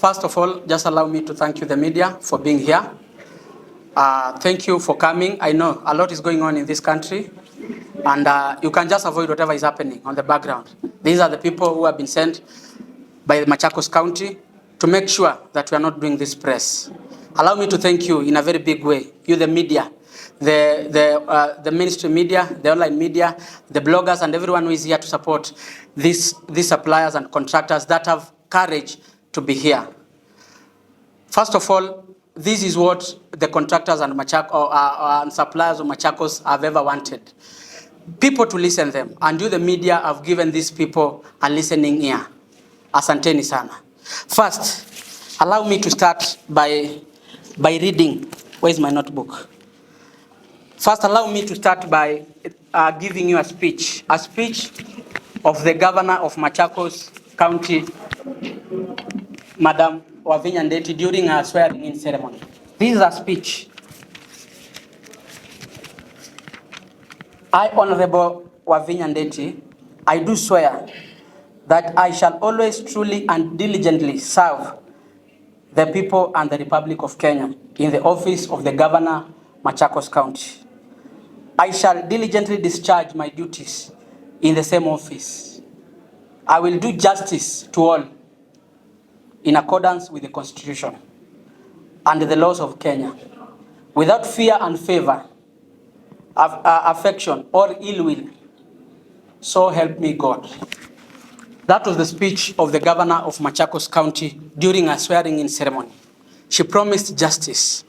First of all, just allow me to thank you, the media, for being here. Thank you for coming. I know a lot is going on in this country, and you can just avoid whatever is happening on the background. These are the people who have been sent by the Machakos County to make sure that we are not doing this press. Allow me to thank you in a very big way, you the media, the ministry media, the online media, the bloggers, and everyone who is here to support these suppliers and contractors that have courage to be here. First of all, this is what the contractors and and suppliers of Machakos have ever wanted. People to listen to them, and you the media have given these people a listening ear. Asanteni sana. First, allow me to start by reading. Where's my notebook? First, allow me to start by giving you a speech of the governor of Machakos County, Madam Wavinya Ndeti, during her swearing-in ceremony. This is a speech. I, Honorable Wavinya Ndeti, I do swear that I shall always truly and diligently serve the people and the Republic of Kenya in the office of the Governor, Machakos County. I shall diligently discharge my duties in the same office. I will do justice to all in accordance with the Constitution and the laws of Kenya, without fear and favor, affection or ill will. So help me God. That was the speech of the governor of Machakos County during a swearing-in ceremony. She promised justice.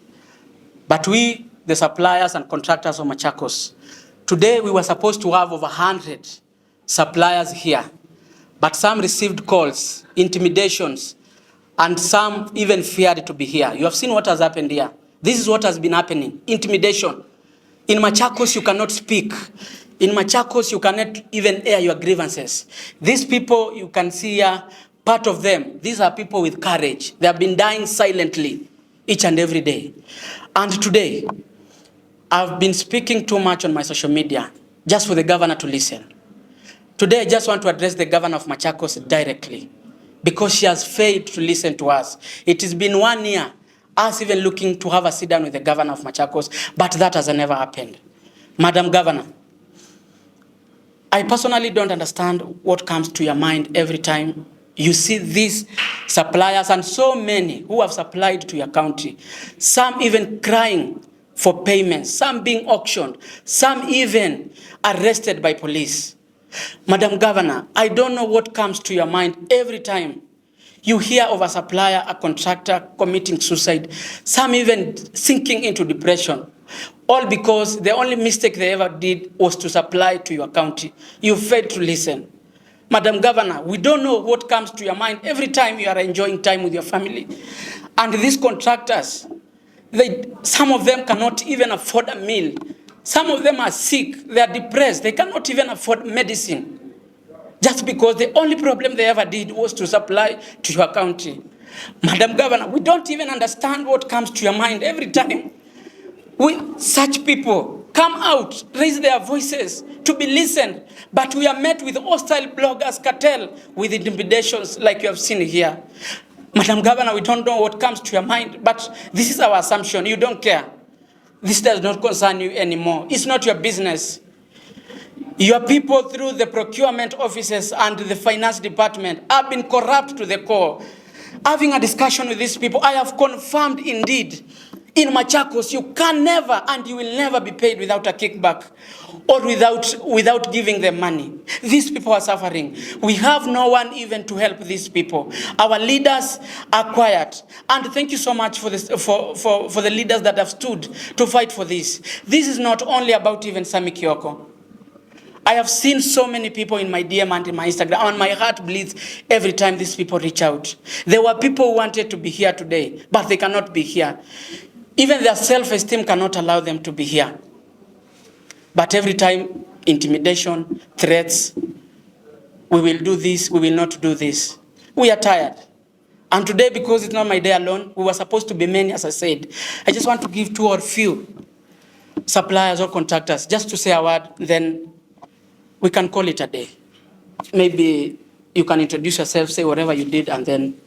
But we, the suppliers and contractors of Machakos, today we were supposed to have over 100 suppliers here. But some received calls, intimidations, and some even feared to be here. You have seen what has happened here. This is what has been happening. Intimidation. In Machakos, you cannot speak. In Machakos, you cannot even air your grievances. These people, you can see here, part of them, these are people with courage. They have been dying silently each and every day. And today, I've been speaking too much on my social media just for the governor to listen. Today, I just want to address the governor of Machakos directly because she has failed to listen to us. It has been 1 year, us even looking to have a sit down with the governor of Machakos, but that has never happened. Madam Governor, I personally don't understand what comes to your mind every time you see these suppliers and so many who have supplied to your county, some even crying for payments, some being auctioned, some even arrested by police. Madam Governor, I don't know what comes to your mind every time you hear of a supplier, a contractor committing suicide, some even sinking into depression, all because the only mistake they ever did was to supply to your county. You failed to listen. Madam Governor, we don't know what comes to your mind every time you are enjoying time with your family. And these contractors, some of them cannot even afford a meal. Some of them are sick, they are depressed, they cannot even afford medicine. Just because the only problem they ever did was to supply to your county. Madam Governor, we don't even understand what comes to your mind every time such people come out, raise their voices to be listened, but we are met with hostile bloggers cartel with intimidations like you have seen here. Madam Governor, we don't know what comes to your mind, but this is our assumption. You don't care. This does not concern you anymore. It's not your business. Your people through the procurement offices and the finance department have been corrupt to the core. Having a discussion with these people, I have confirmed indeed, in Machakos, you can never and you will never be paid without a kickback or without giving them money. These people are suffering. We have no one even to help these people. Our leaders are quiet. And thank you so much for the leaders that have stood to fight for this. This is not only about even Sammy Kioko. I have seen so many people in my DM and in my Instagram, and my heart bleeds every time these people reach out. There were people who wanted to be here today, but they cannot be here. Even their self-esteem cannot allow them to be here. But every time, intimidation, threats, we will do this, we will not do this. We are tired. And today, because it's not my day alone, we were supposed to be many, as I said. I just want to give 2 or few suppliers or contractors just to say a word, then we can call it a day. Maybe you can introduce yourself, say whatever you did, and then